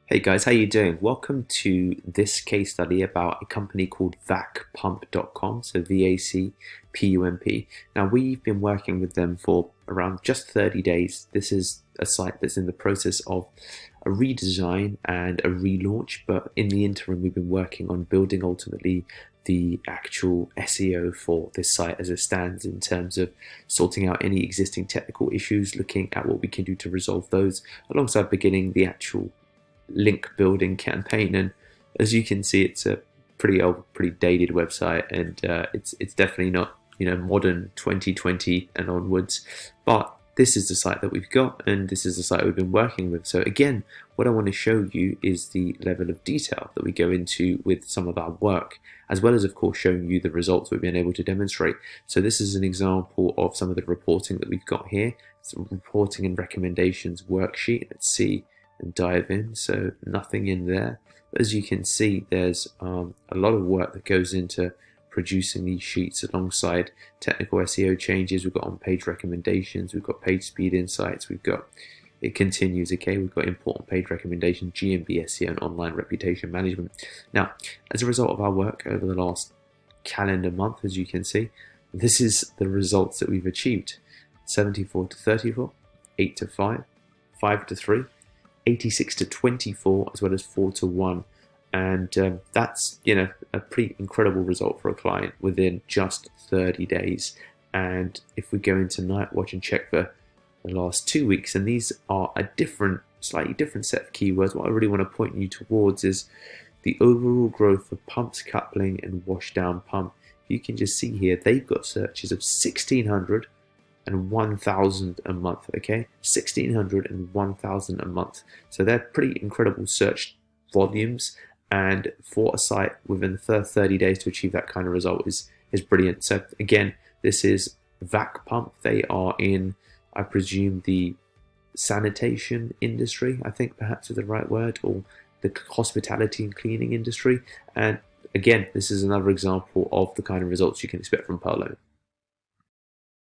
Hey guys, how you doing? Welcome to this case study about a company called vacpump.com, so VACPUMP. Now we've been working with them for around just 30 days. This is a site that's in the process of a redesign and a relaunch, but in the interim we've been working on building ultimately the actual SEO for this site as it stands, in terms of sorting out any existing technical issues, looking at what we can do to resolve those, alongside beginning the actual link building campaign. And as you can see, it's a pretty old, pretty dated website, and it's definitely not modern 2020 and onwards. But this is the site that we've got, and this is the site we've been working with. So again, what I want to show you is the level of detail that we go into with some of our work, as well as of course showing you the results we've been able to demonstrate. So this is an example of some of the reporting that we've got here. Some reporting and recommendations worksheet. Let's see and dive in. So nothing in there, but as you can see, there's a lot of work that goes into producing these sheets, alongside technical SEO changes. We've got on-page recommendations, we've got PageSpeed insights, it continues. Okay, we've got important page recommendation, GMB SEO, and online reputation management. Now, as a result of our work over the last calendar month, as you can see, this is the results that we've achieved: 74 to 34, 8 to 5, 5 to 3, 86 to 24, as well as 4 to 1. And that's a pretty incredible result for a client within just 30 days. And if we go into Nightwatch and check the last 2 weeks, and these are a slightly different set of keywords, what I really want to point you towards is the overall growth of pumps, coupling, and washdown pump. You can just see here they've got searches of 1,600 and 1,000 a month. Okay, 1,600 and 1,000 a month. So they're pretty incredible search volumes, and for a site within the first 30 days to achieve that kind of result is brilliant. So again, this is Vac Pump. They are in, I presume, the sanitation industry, I think perhaps is the right word, or the hospitality and cleaning industry. And again, this is another example of the kind of results you can expect from Polo.